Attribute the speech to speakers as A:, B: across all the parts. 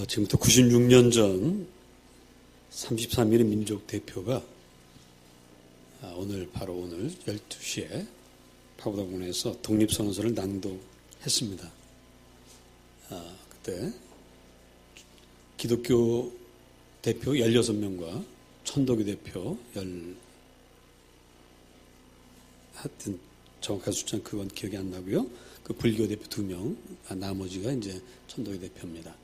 A: 지금부터 96년 전 33일의 민족 대표가 바로 오늘 12시에 파고다공원에서 독립선언서를 낭독했습니다. 그때 기독교 대표 16명과 천도교 대표 하여튼 정확한 숫자는 그건 기억이 안 나고요. 그 불교 대표 2명, 나머지가 이제 천도교 대표입니다.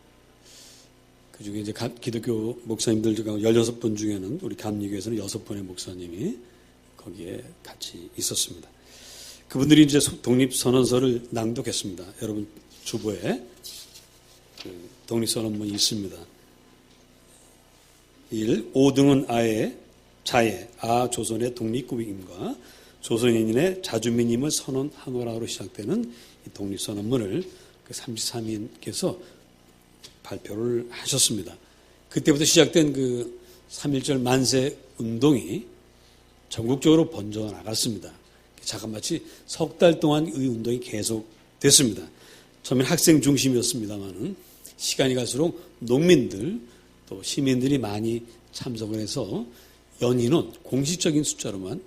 A: 그 중에 이제 기독교 목사님들 중 16분 중에는 우리 감리교에서는 6분의 목사님이 거기에 같이 있었습니다. 그분들이 이제 독립선언서를 낭독했습니다. 여러분 주보에 그 독립선언문이 있습니다. 1. 5등은 자의 조선의 독립국임과 조선인의 자주민임을 선언하노라로 시작되는 이 독립선언문을 그 33인께서 발표를 하셨습니다. 그때부터 시작된 그 3.1절 만세 운동이 전국적으로 번져 나갔습니다. 자그마치 석 달 동안 이 운동이 계속됐습니다. 처음엔 학생 중심이었습니다만은 시간이 갈수록 농민들 또 시민들이 많이 참석을 해서 연인은 공식적인 숫자로만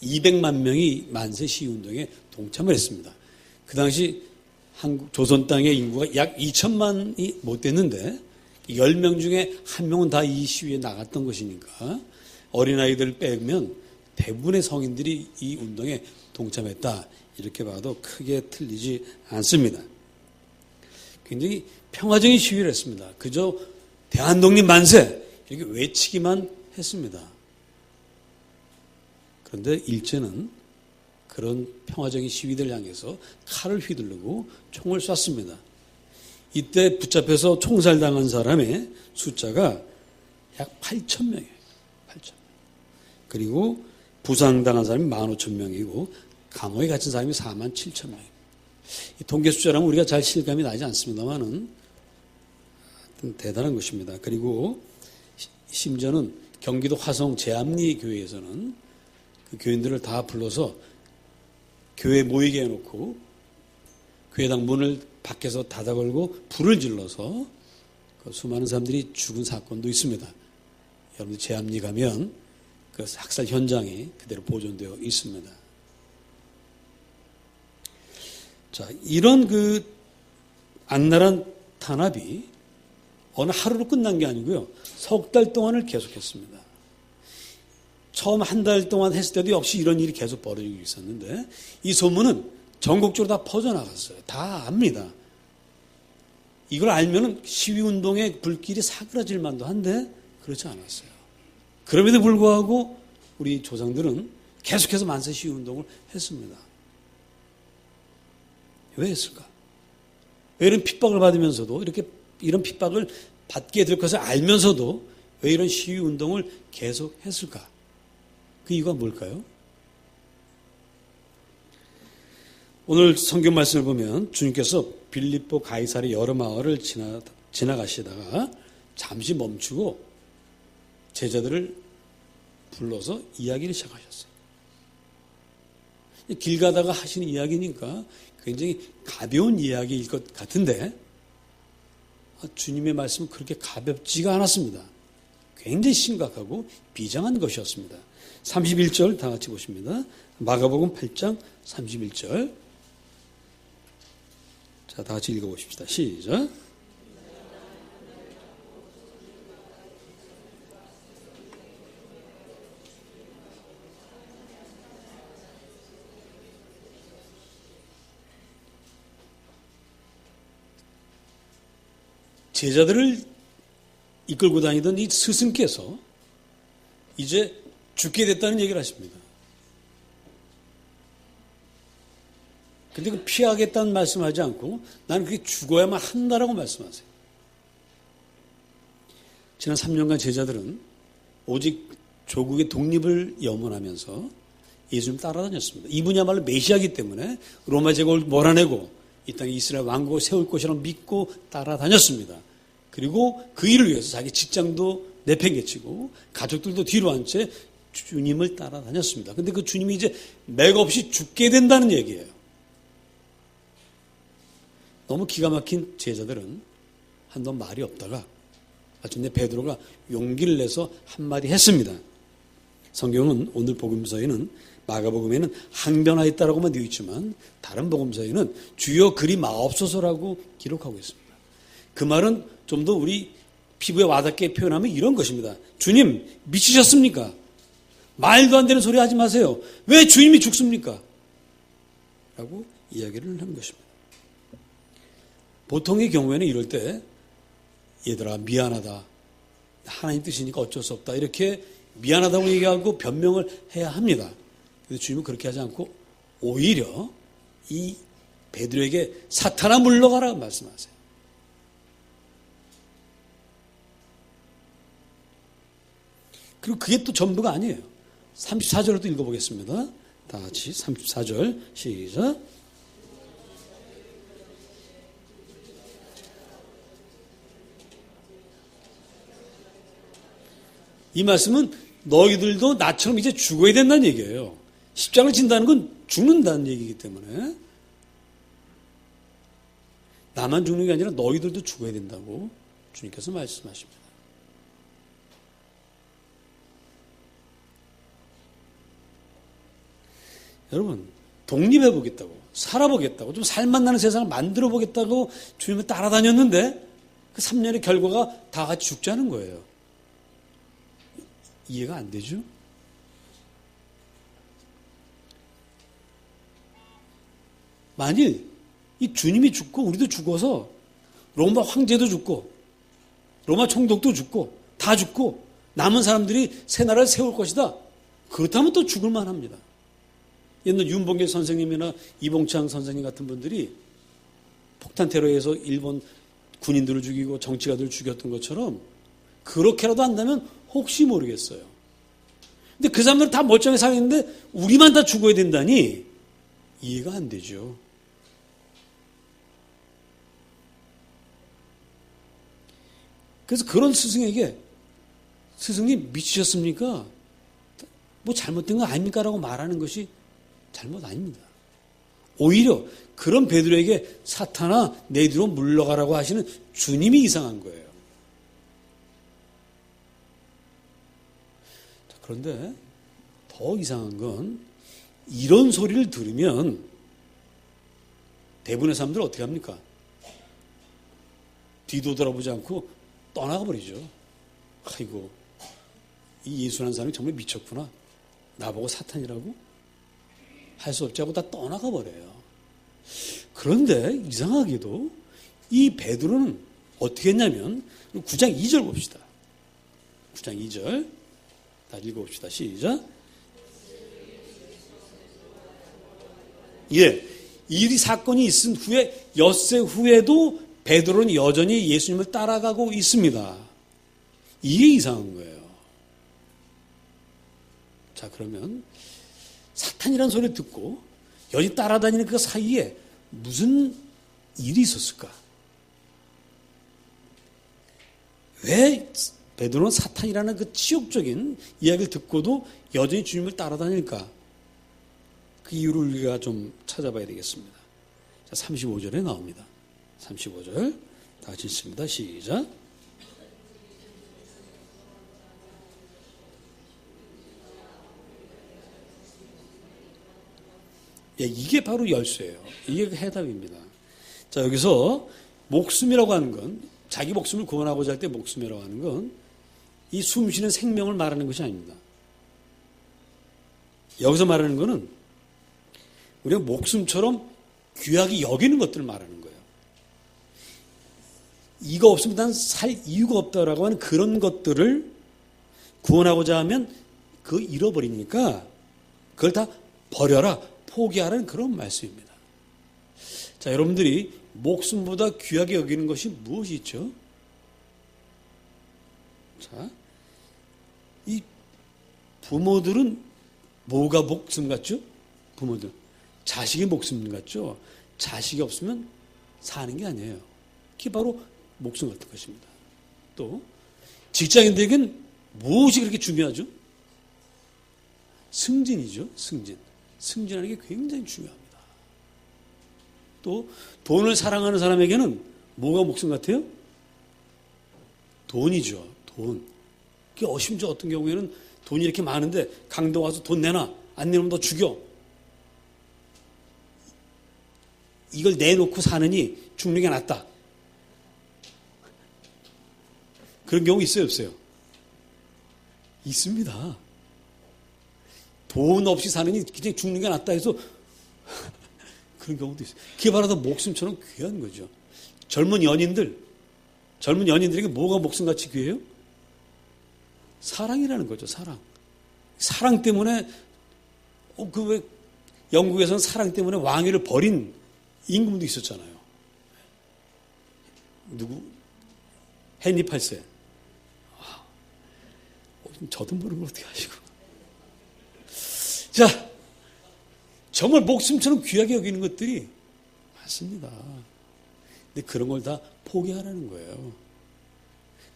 A: 200만 명이 만세 시위운동에 동참을 했습니다. 그 당시 조선 땅의 인구가 약 2천만이 못 됐는데 10명 중에 1명은 다 이 시위에 나갔던 것이니까 어린아이들 빼면 대부분의 성인들이 이 운동에 동참했다. 이렇게 봐도 크게 틀리지 않습니다. 굉장히 평화적인 시위를 했습니다. 그저 대한독립 만세 이렇게 외치기만 했습니다. 그런데 일제는 그런 평화적인 시위들을 향해서 칼을 휘두르고 총을 쐈습니다. 이때 붙잡혀서 총살당한 사람의 숫자가 약 8,000명이에요. 8,000명. 그리고 부상당한 사람이 15,000명이고 감옥에 갇힌 사람이 47,000명입니다. 이 통계 숫자라면 우리가 잘 실감이 나지 않습니다만은 대단한 것입니다. 그리고 심지어는 경기도 화성 제암리 교회에서는 그 교인들을 다 불러서 교회에 모이게 해놓고 교회당 문을 밖에서 닫아 걸고 불을 질러서 그 수많은 사람들이 죽은 사건도 있습니다. 여러분들 제암리 가면 그 학살 현장이 그대로 보존되어 있습니다. 자, 이런 그 악랄한 탄압이 어느 하루로 끝난 게 아니고요. 석 달 동안을 계속했습니다. 처음 한 달 동안 했을 때도 역시 이런 일이 계속 벌어지고 있었는데 이 소문은 전국적으로 다 퍼져나갔어요. 다 압니다. 이걸 알면은 시위운동의 불길이 사그라질 만도 한데 그렇지 않았어요. 그럼에도 불구하고 우리 조상들은 계속해서 만세 시위운동을 했습니다. 왜 했을까? 왜 이런 핍박을 받으면서도 이런 핍박을 받게 될 것을 알면서도 왜 이런 시위운동을 계속 했을까? 그 이유가 뭘까요? 오늘 성경 말씀을 보면 주님께서 빌립보 가이사랴 여러 마을을 지나가시다가 잠시 멈추고 제자들을 불러서 이야기를 시작하셨어요. 길 가다가 하시는 이야기니까 굉장히 가벼운 이야기일 것 같은데 주님의 말씀은 그렇게 가볍지가 않았습니다. 굉장히 심각하고 비장한 것이었습니다. 31절 다 같이 보십니다. 마가복음 8장 31절. 자, 다 같이 읽어보십시다. 시작. 제자들을 이끌고 다니던 이 스승께서 이제 죽게 됐다는 얘기를 하십니다. 근데 그 피하겠다는 말씀하지 않고 나는 그게 죽어야만 한다라고 말씀하세요. 지난 3년간 제자들은 오직 조국의 독립을 염원하면서 예수님 따라다녔습니다. 이분야말로 메시아이기 때문에 로마 제국을 몰아내고 이 땅에 이스라엘 왕국을 세울 것이라고 믿고 따라다녔습니다. 그리고 그 일을 위해서 자기 직장도 내팽개치고 가족들도 뒤로 한 채 주님을 따라다녔습니다. 근데 그 주님이 이제 맥없이 죽게 된다는 얘기예요. 너무 기가 막힌 제자들은 한동 말이 없다가 마침내 베드로가 용기를 내서 한마디 했습니다. 성경은 오늘 복음서에는 마가복음에는 항변하였다라고만 되어 있지만 다른 복음서에는 주여 그리 마옵소서라고 기록하고 있습니다. 그 말은 좀 더 우리 피부에 와닿게 표현하면 이런 것입니다. 주님 미치셨습니까? 말도 안 되는 소리 하지 마세요. 왜 주님이 죽습니까? 라고 이야기를 한 것입니다. 보통의 경우에는 이럴 때 얘들아 미안하다. 하나님 뜻이니까 어쩔 수 없다. 이렇게 미안하다고 얘기하고 변명을 해야 합니다. 그런데 주님은 그렇게 하지 않고 오히려 이 베드로에게 사탄아 물러가라 말씀하세요. 그리고 그게 또 전부가 아니에요. 34절을 또 읽어보겠습니다. 다 같이 34절 시작. 이 말씀은 너희들도 나처럼 이제 죽어야 된다는 얘기예요. 십자가를 진다는 건 죽는다는 얘기이기 때문에 나만 죽는 게 아니라 너희들도 죽어야 된다고 주님께서 말씀하십니다. 여러분 독립해보겠다고 살아보겠다고 좀 살맛나는 세상을 만들어보겠다고 주님을 따라다녔는데 그 3년의 결과가 다 같이 죽자는 거예요. 이해가 안 되죠? 만일 이 주님이 죽고 우리도 죽어서 로마 황제도 죽고 로마 총독도 죽고 다 죽고 남은 사람들이 새 나라를 세울 것이다. 그렇다면 또 죽을 만합니다. 옛날 윤봉길 선생님이나 이봉창 선생님 같은 분들이 폭탄 테러에서 일본 군인들을 죽이고 정치가들을 죽였던 것처럼 그렇게라도 한다면 혹시 모르겠어요. 근데 그 사람들은 다 멀쩡하게 살았는데 우리만 다 죽어야 된다니 이해가 안 되죠. 그래서 그런 스승에게 스승님 미치셨습니까? 뭐 잘못된 거 아닙니까? 라고 말하는 것이 잘못 아닙니다. 오히려 그런 베드로에게 사탄아 내 뒤로 물러가라고 하시는 주님이 이상한 거예요. 그런데 더 이상한 건 이런 소리를 들으면 대부분의 사람들은 어떻게 합니까? 뒤도 돌아보지 않고 떠나가 버리죠. 아이고 이 예수라는 사람이 정말 미쳤구나. 나보고 사탄이라고? 할 수 없지 하고 다 떠나가 버려요. 그런데 이상하게도 이 베드로는 어떻게 했냐면 9장 2절 봅시다. 9장 2절 다 읽어봅시다. 시작. 예, 이 사건이 있은 후에 엿새 후에도 베드로는 여전히 예수님을 따라가고 있습니다. 이게 이상한 거예요. 자, 그러면 사탄이라는 소리를 듣고 여전히 따라다니는 그 사이에 무슨 일이 있었을까? 왜 베드로는 사탄이라는 그 치욕적인 이야기를 듣고도 여전히 주님을 따라다닐까? 그 이유를 우리가 좀 찾아봐야 되겠습니다. 자, 35절에 나옵니다. 35절 다 같이 읽습니다. 시작. 예, 이게 바로 열쇠예요. 이게 해답입니다. 자, 여기서 목숨이라고 하는 건 자기 목숨을 구원하고자 할 때 목숨이라고 하는 건 이 숨쉬는 생명을 말하는 것이 아닙니다. 여기서 말하는 것은 우리가 목숨처럼 귀하게 여기는 것들을 말하는 거예요. 이거 없으면 난 살 이유가 없다라고 하는 그런 것들을 구원하고자 하면 그거 잃어버리니까 그걸 다 버려라, 포기하라는 그런 말씀입니다. 자, 여러분들이 목숨보다 귀하게 여기는 것이 무엇이 있죠? 자, 이 부모들은 뭐가 목숨 같죠? 부모들. 자식이 목숨 같죠? 자식이 없으면 사는 게 아니에요. 그게 바로 목숨 같은 것입니다. 또 직장인들에겐 무엇이 그렇게 중요하죠? 승진이죠. 승진. 승진하는 게 굉장히 중요합니다. 또 돈을 사랑하는 사람에게는 뭐가 목숨 같아요? 돈이죠. 돈. 심지어 어떤 경우에는 돈이 이렇게 많은데 강도 와서 돈 내놔. 안 내면 너 죽여. 이걸 내놓고 사느니 죽는 게 낫다. 그런 경우 있어요, 없어요? 있습니다. 돈 없이 사느니 그냥 죽는 게 낫다 해서 그런 경우도 있어요. 그게 바로 더 목숨처럼 귀한 거죠. 젊은 연인들에게 뭐가 목숨같이 귀해요? 사랑이라는 거죠, 사랑. 사랑 때문에, 왜 영국에서는 사랑 때문에 왕위를 버린 임금도 있었잖아요. 누구? 헨리 8세. 저도 모르는 걸 어떻게 하시고. 자, 정말 목숨처럼 귀하게 여기는 것들이 많습니다. 근데 그런 걸 다 포기하라는 거예요.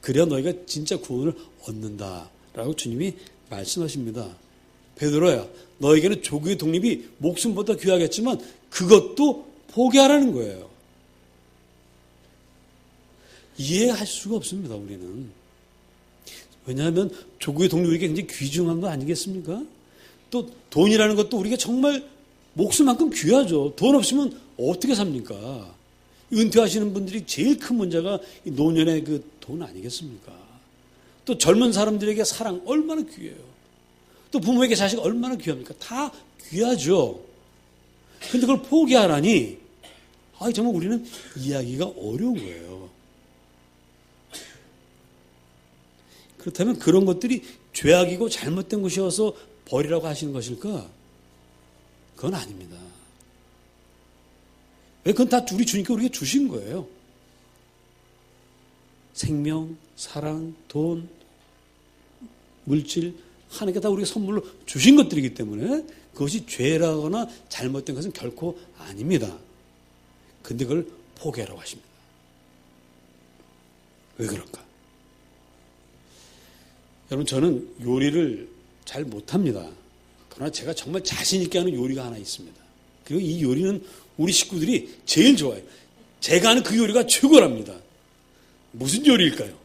A: 그래야 너희가 진짜 구원을 얻는다라고 주님이 말씀하십니다. 베드로야, 너에게는 조국의 독립이 목숨보다 귀하겠지만 그것도 포기하라는 거예요. 이해할 수가 없습니다, 우리는. 왜냐하면 조국의 독립이 굉장히 귀중한 거 아니겠습니까? 또 돈이라는 것도 우리가 정말 목숨만큼 귀하죠. 돈 없으면 어떻게 삽니까? 은퇴하시는 분들이 제일 큰 문제가 노년의 그 돈 아니겠습니까? 또 젊은 사람들에게 사랑 얼마나 귀해요. 또 부모에게 자식 얼마나 귀합니까? 다 귀하죠. 근데 그걸 포기하라니, 정말 우리는 이해하기가 어려운 거예요. 그렇다면 그런 것들이 죄악이고 잘못된 것이어서 버리라고 하시는 것일까? 그건 아닙니다. 왜? 그건 다 우리 주님께 우리에게 주신 거예요. 생명, 사랑, 돈, 물질, 하나님께 다 우리가 선물로 주신 것들이기 때문에 그것이 죄라거나 잘못된 것은 결코 아닙니다. 근데 그걸 포기하라고 하십니다. 왜 그럴까? 여러분, 저는 요리를 잘 못합니다. 그러나 제가 정말 자신 있게 하는 요리가 하나 있습니다. 그리고 이 요리는 우리 식구들이 제일 좋아해요. 제가 하는 그 요리가 최고랍니다. 무슨 요리일까요?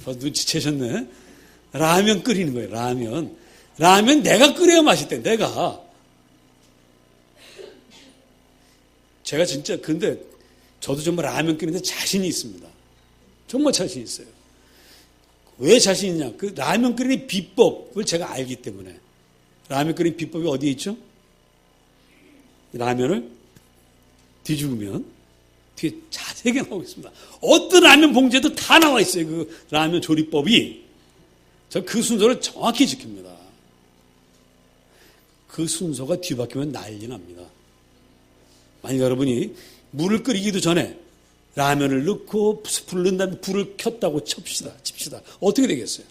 A: 벌써 눈치채셨네. 라면 끓이는 거예요. 라면 내가 끓여야 맛있대. 제가 진짜, 근데 저도 정말 라면 끓이는데 자신이 있습니다. 정말 자신 있어요. 왜 자신 있냐? 그 라면 끓이는 비법을 제가 알기 때문에. 라면 끓이는 비법이 어디에 있죠? 라면을 뒤죽으면 뒤에 자세하게 나오고 있습니다. 어떤 라면 봉지에도 다 나와 있어요. 그 라면 조리법이. 저 그 순서를 정확히 지킵니다. 그 순서가 뒤바뀌면 난리 납니다. 만약 여러분이 물을 끓이기도 전에 라면을 넣고 스프를 넣은 다음에 불을 켰다고 칩시다. 어떻게 되겠어요?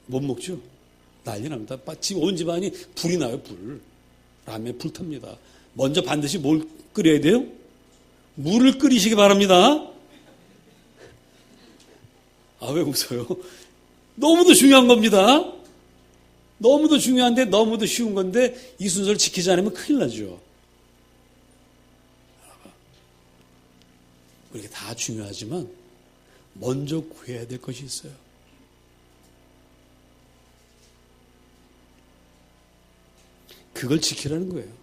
A: 못 먹죠? 난리 납니다. 온 집안이 불이 나요, 불. 라면에 불 탑니다. 먼저 반드시 뭘 끓여야 돼요? 물을 끓이시기 바랍니다. 왜 웃어요? 너무도 중요한 겁니다. 너무도 중요한데 너무도 쉬운 건데 이 순서를 지키지 않으면 큰일 나죠. 우리가 다 중요하지만 먼저 구해야 될 것이 있어요. 그걸 지키라는 거예요.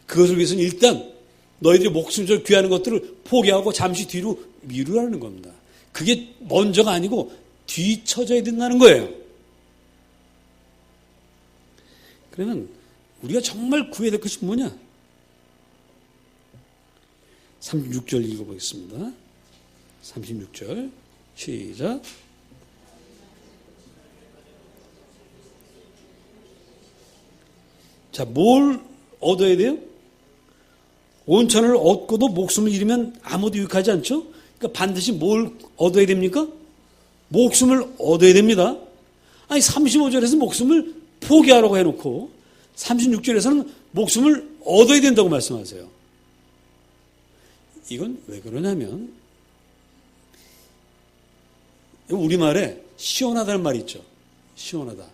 A: 그것을 위해서는 일단 너희들이 목숨을 귀하는 것들을 포기하고 잠시 뒤로 미루라는 겁니다. 그게 먼저가 아니고 뒤처져야 된다는 거예요. 그러면 우리가 정말 구해야 될 것이 뭐냐? 36절 읽어보겠습니다. 36절 시작. 자, 뭘 얻어야 돼요? 온천을 얻고도 목숨을 잃으면 아무도 유익하지 않죠? 그러니까 반드시 뭘 얻어야 됩니까? 목숨을 얻어야 됩니다. 35절에서 목숨을 포기하라고 해놓고 36절에서는 목숨을 얻어야 된다고 말씀하세요. 이건 왜 그러냐면 우리말에 시원하다는 말이 있죠. 시원하다.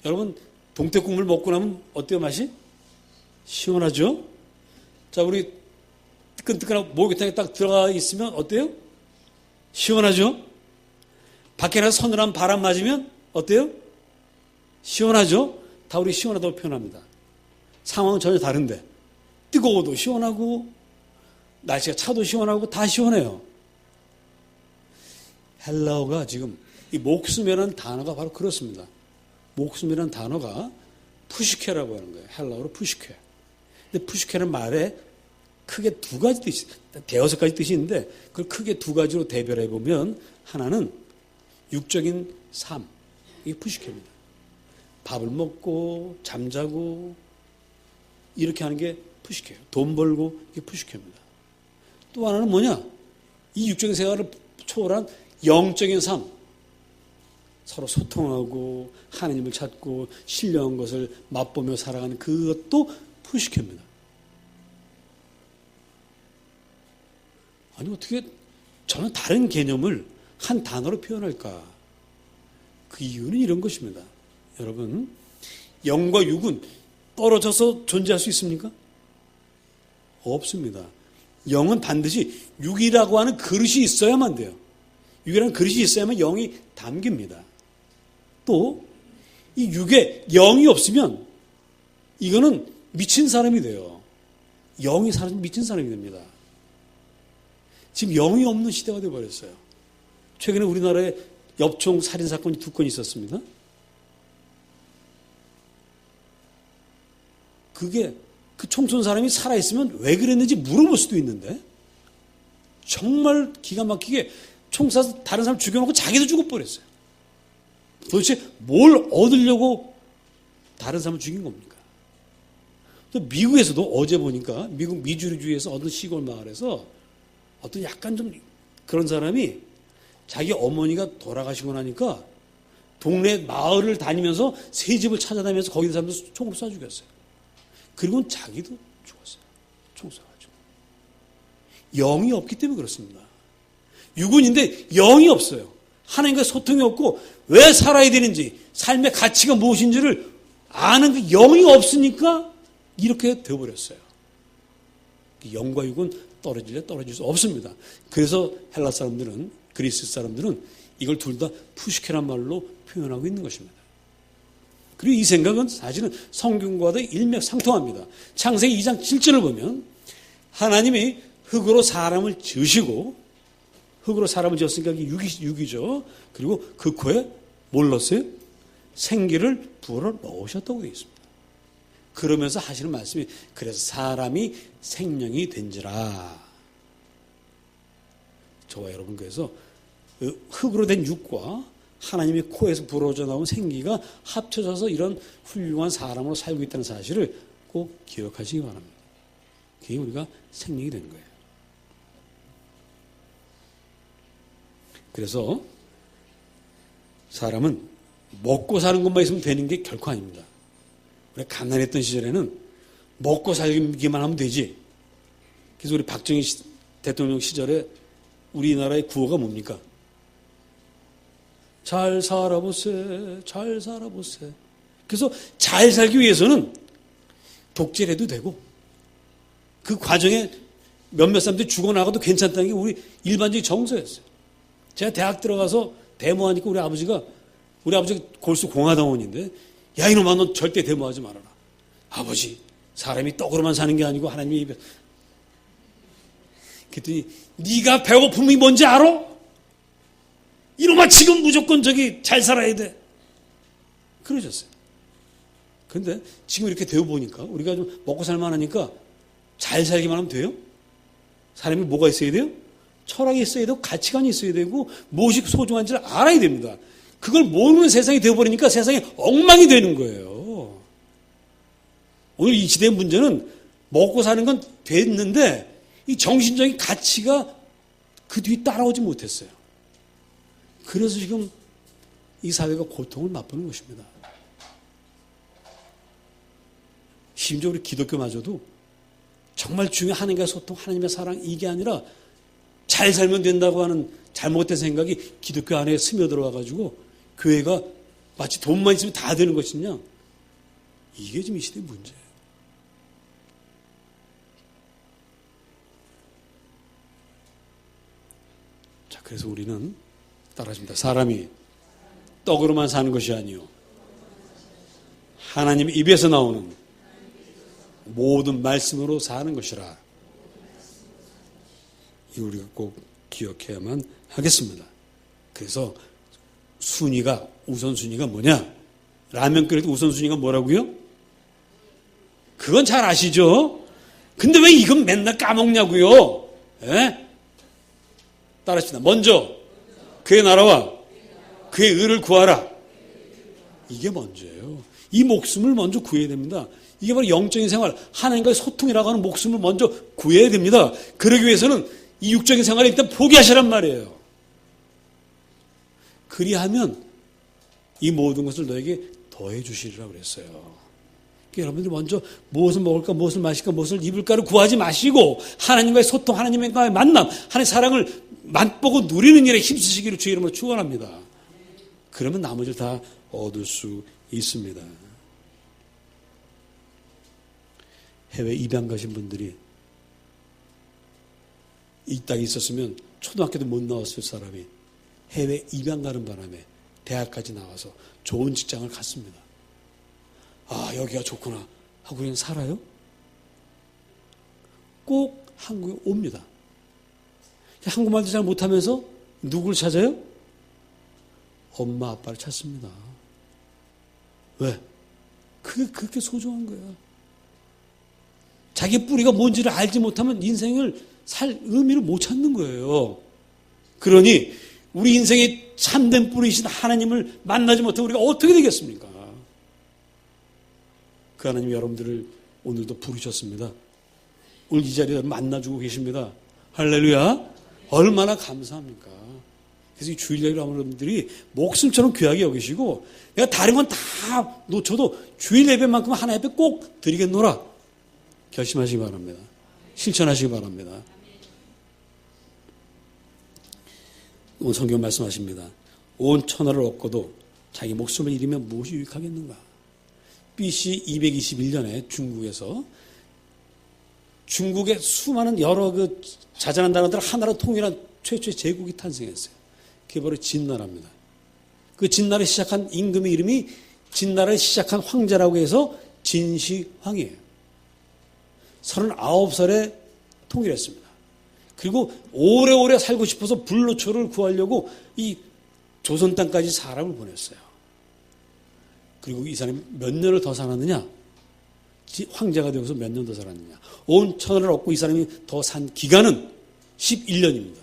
A: 여러분 동태국물 먹고 나면 어때요, 맛이? 시원하죠? 자, 우리 뜨끈뜨끈하고 목욕탕에 딱 들어가 있으면 어때요? 시원하죠? 밖에 나서 서늘한 바람 맞으면 어때요? 시원하죠? 다 우리 시원하다고 표현합니다. 상황은 전혀 다른데 뜨거워도 시원하고 날씨가 차도 시원하고 다 시원해요. 헬라어가 지금 이 목숨이라는 단어가 바로 그렇습니다. 목숨이라는 단어가 푸시케라고 하는 거예요. 헬라어로 푸시케. 근데 푸시케는 말에 크게 두 가지 뜻이, 대여섯 가지 뜻이 있는데 그걸 크게 두 가지로 대별해 보면 하나는 육적인 삶, 이게 푸시케입니다. 밥을 먹고 잠자고 이렇게 하는 게 푸시케예요. 돈 벌고 이게 푸시케입니다. 또 하나는 뭐냐? 이 육적인 생활을 초월한 영적인 삶, 서로 소통하고 하나님을 찾고 신령한 것을 맛보며 살아가는 그것도 푸시케입니다. 아니 어떻게 저는 다른 개념을 한 단어로 표현할까? 그 이유는 이런 것입니다. 여러분, 영과 육은 떨어져서 존재할 수 있습니까? 없습니다. 영은 반드시 육이라고 하는 그릇이 있어야만 돼요. 육이라는 그릇이 있어야만 영이 담깁니다. 또 이 육에 영이 없으면 이거는 미친 사람이 돼요. 영이 사라지면 미친 사람이 됩니다. 지금 영이 없는 시대가 되어버렸어요. 최근에 우리나라에 엽총 살인사건이 2건 있었습니다. 그게 그 총 쏜 사람이 살아있으면 왜 그랬는지 물어볼 수도 있는데 정말 기가 막히게 총 쏴서 다른 사람 죽여놓고 자기도 죽어버렸어요. 도대체 뭘 얻으려고 다른 사람을 죽인 겁니까? 또 미국에서도 어제 보니까 미국 미주리주에서 어떤 시골 마을에서 어떤 약간 좀 그런 사람이 자기 어머니가 돌아가시고 나니까 동네 마을을 다니면서 새 집을 찾아다니면서 거기 있는 사람들 총으로 쏴 죽였어요. 그리고는 자기도 죽었어요. 총 쏴가지고. 영이 없기 때문에 그렇습니다. 육은인데 영이 없어요. 하나님과 소통이 없고 왜 살아야 되는지 삶의 가치가 무엇인지를 아는 그 영이 없으니까 이렇게 되어버렸어요. 영과 육은 떨어질 수 없습니다. 그래서 헬라 사람들은 그리스 사람들은 이걸 둘 다 푸시케란 말로 표현하고 있는 것입니다. 그리고 이 생각은 사실은 성경과도 일맥상통합니다. 창세기 2장 7절을 보면 하나님이 흙으로 사람을 지으시고 흙으로 사람을 지었으니까 이게 육이죠. 그리고 그 코에 뭘 넣었어요? 생기를 불어 넣으셨다고 되어 있습니다. 그러면서 하시는 말씀이 그래서 사람이 생명이 된지라. 저와 여러분 그래서 흙으로 된 육과 하나님의 코에서 불어져 나온 생기가 합쳐져서 이런 훌륭한 사람으로 살고 있다는 사실을 꼭 기억하시기 바랍니다. 그게 우리가 생명이 되는 거예요. 그래서 사람은 먹고 사는 것만 있으면 되는 게 결코 아닙니다. 우리 가난했던 시절에는 먹고 살기만 하면 되지. 그래서 우리 박정희 대통령 시절에 우리나라의 구호가 뭡니까? 잘 살아보세, 잘 살아보세. 그래서 잘 살기 위해서는 독재를 해도 되고 그 과정에 몇몇 사람들이 죽어나가도 괜찮다는 게 우리 일반적인 정서였어요. 제가 대학 들어가서 데모하니까 우리 아버지가 골수 공화당원인데 야 이놈아 넌 절대 데모하지 말아라. 아버지 사람이 떡으로만 사는 게 아니고 하나님의 입에 그랬더니 네가 배고픔이 뭔지 알아? 이놈아 지금 무조건 저기 잘 살아야 돼. 그러셨어요. 그런데 지금 이렇게 되어 보니까 우리가 좀 먹고 살만 하니까 잘 살기만 하면 돼요? 사람이 뭐가 있어야 돼요? 철학이 있어야 되고 가치관이 있어야 되고 무엇이 소중한지를 알아야 됩니다. 그걸 모르는 세상이 되어버리니까 세상이 엉망이 되는 거예요. 오늘 이 시대의 문제는 먹고 사는 건 됐는데 이 정신적인 가치가 그 뒤에 따라오지 못했어요. 그래서 지금 이 사회가 고통을 맛보는 것입니다. 심지어 우리 기독교마저도 정말 중요한 하나님과의 소통, 하나님의 사랑 이게 아니라 잘 살면 된다고 하는 잘못된 생각이 기독교 안에 스며들어와가지고 교회가 마치 돈만 있으면 다 되는 것이냐. 이게 지금 이 시대의 문제예요. 그래서 우리는 따라합니다. 사람이 떡으로만 사는 것이 아니요 하나님 입에서 나오는 모든 말씀으로 사는 것이라. 이 우리가 꼭 기억해야만 하겠습니다. 그래서 우선순위가 뭐냐? 라면 끓일 때 우선순위가 뭐라고요? 그건 잘 아시죠? 근데 왜 이건 맨날 까먹냐고요? 예? 따라합시다. 먼저 그의 나라와 그의 의를 구하라. 이게 먼저예요. 이 목숨을 먼저 구해야 됩니다. 이게 바로 영적인 생활, 하나님과의 소통이라고 하는 목숨을 먼저 구해야 됩니다. 그러기 위해서는 이 육적인 생활을 일단 포기하시란 말이에요. 그리하면 이 모든 것을 너에게 더해 주시리라고 그랬어요. 그러니까 여러분들 먼저 무엇을 먹을까, 무엇을 마실까, 무엇을 입을까를 구하지 마시고 하나님과의 소통, 하나님과의 만남, 하나님의 사랑을 맛보고 누리는 일에 힘쓰시기를 주의 이름으로 축원합니다. 그러면 나머지를 다 얻을 수 있습니다. 해외 입양 가신 분들이 이 땅에 있었으면 초등학교도 못 나왔을 사람이 해외 입양 가는 바람에 대학까지 나와서 좋은 직장을 갔습니다. 아, 여기가 좋구나 하고 그냥 살아요? 꼭 한국에 옵니다. 한국말도 잘 못하면서 누굴 찾아요? 엄마 아빠를 찾습니다. 왜? 그게 그렇게 소중한 거야. 자기 뿌리가 뭔지를 알지 못하면 인생을 살 의미를 못 찾는 거예요. 그러니 우리 인생의 참된 뿌리이신 하나님을 만나지 못하면 우리가 어떻게 되겠습니까? 그 하나님이 여러분들을 오늘도 부르셨습니다. 오늘 이 자리에 만나주고 계십니다. 할렐루야. 얼마나 감사합니까? 그래서 이 주일 예배를 하는 여러분들이 목숨처럼 귀하게 여기시고 내가 다른 건 다 놓쳐도 주일 예배만큼 하나 예배 꼭 드리겠노라 결심하시기 바랍니다. 실천하시기 바랍니다. 오늘 성경 말씀하십니다. 온 천하를 얻고도 자기 목숨을 잃으면 무엇이 유익하겠는가? BC 221년에 중국의 수많은 여러 그 자잘한 나라들 하나로 통일한 최초의 제국이 탄생했어요. 그게 바로 진나라입니다. 그 진나라를 시작한 임금의 이름이 진나라를 시작한 황제라고 해서 진시황이에요. 39살에 통일했습니다. 그리고 오래오래 살고 싶어서 불로초를 구하려고 이 조선 땅까지 사람을 보냈어요. 그리고 이 사람이 몇 년을 더 살았느냐? 황제가 되어서 몇 년 더 살았느냐? 온 천하를 얻고 이 사람이 더 산 기간은 11년입니다.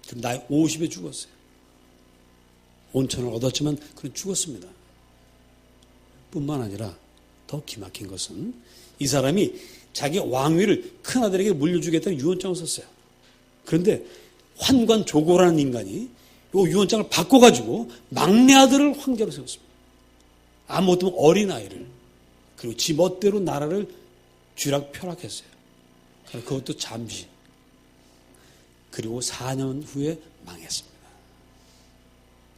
A: 그럼 나이 50에 죽었어요. 온 천하를 얻었지만 그는 죽었습니다. 뿐만 아니라 더 기막힌 것은 이 사람이 자기 왕위를 큰아들에게 물려주겠다는 유언장을 썼어요. 그런데 환관조고라는 인간이 이 유언장을 바꿔가지고 막내 아들을 황제로 세웠습니다. 아무것도 어린아이를. 그리고 지 멋대로 나라를 쥐락펴락했어요. 그것도 잠시. 그리고 4년 후에 망했습니다.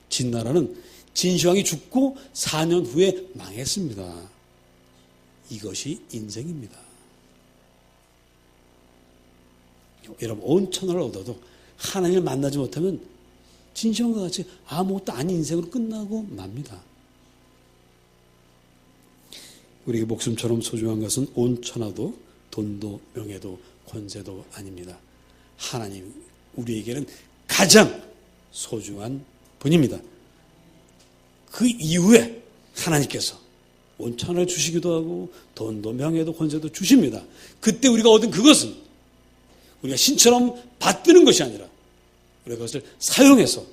A: 진나라는 진시황이 죽고 4년 후에 망했습니다. 이것이 인생입니다. 여러분 온 천하를 얻어도 하나님을 만나지 못하면 진시황과 같이 아무것도 아닌 인생으로 끝나고 맙니다. 우리에게 목숨처럼 소중한 것은 온 천하도 돈도 명예도 권세도 아닙니다. 하나님 우리에게는 가장 소중한 분입니다. 그 이후에 하나님께서 온 천하를 주시기도 하고 돈도 명예도 권세도 주십니다. 그때 우리가 얻은 그것은 우리가 신처럼 받드는 것이 아니라 우리가 그것을 사용해서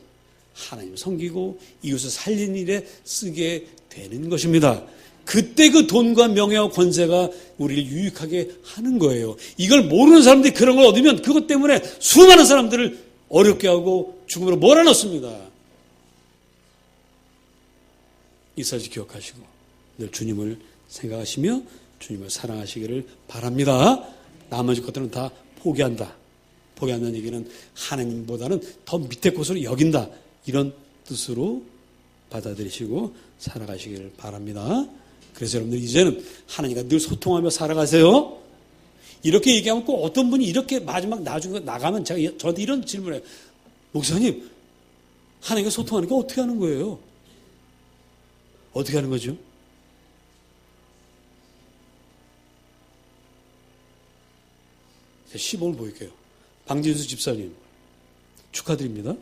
A: 하나님을 섬기고 이웃을 살리는 일에 쓰게 되는 것입니다. 그때 그 돈과 명예와 권세가 우리를 유익하게 하는 거예요. 이걸 모르는 사람들이 그런 걸 얻으면 그것 때문에 수많은 사람들을 어렵게 하고 죽음으로 몰아넣습니다. 이 사실 기억하시고 늘 주님을 생각하시며 주님을 사랑하시기를 바랍니다. 나머지 것들은 다 포기한다. 포기한다는 얘기는 하나님보다는 더 밑에 곳으로 여긴다. 이런 뜻으로 받아들이시고 살아가시기를 바랍니다. 그래서 여러분들 이제는 하나님과 늘 소통하며 살아가세요. 이렇게 얘기하면 꼭 어떤 분이 이렇게 마지막 나중에 나가면 제가 저한테 이런 질문을 해요. 목사님, 하나님과 소통하니까 어떻게 하는 거예요? 어떻게 하는 거죠? 시범을 보일게요. 방진수 집사님, 축하드립니다.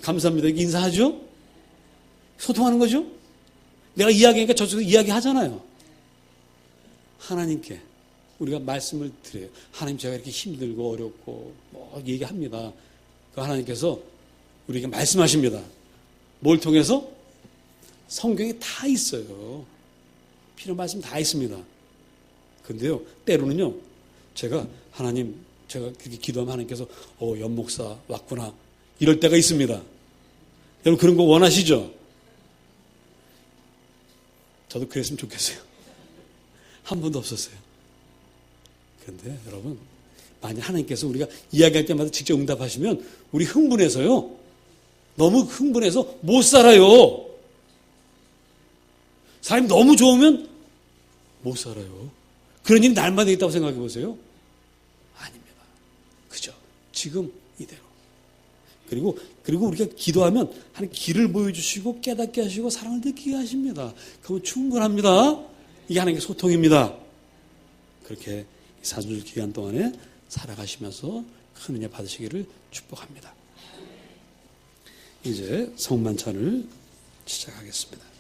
A: 감사합니다. 인사하죠? 소통하는 거죠? 내가 이야기하니까 저쪽에서 이야기하잖아요. 하나님께 우리가 말씀을 드려요. 하나님, 제가 이렇게 힘들고 어렵고 뭐 얘기합니다. 그 하나님께서 우리에게 말씀하십니다. 뭘 통해서? 성경에 다 있어요. 필요한 말씀 다 있습니다. 근데요, 때로는요, 제가 하나님, 제가 그렇게 기도하면 하나님께서 연목사 왔구나 이럴 때가 있습니다. 여러분 그런 거 원하시죠? 저도 그랬으면 좋겠어요. 한 번도 없었어요. 그런데 여러분, 만약 하나님께서 우리가 이야기할 때마다 직접 응답하시면 우리 흥분해서요, 너무 흥분해서 못 살아요. 사람이 너무 좋으면 못 살아요. 그런 일이 날마다 있다고 생각해 보세요. 아닙니다. 그죠? 지금 이대로. 그리고 우리가 기도하면 하나님 길을 보여주시고 깨닫게 하시고 사랑을 느끼게 하십니다. 그건 충분합니다. 이게 하나님의 소통입니다. 그렇게 4주일 기간 동안에 살아가시면서 큰 은혜 받으시기를 축복합니다. 이제 성만찬을 시작하겠습니다.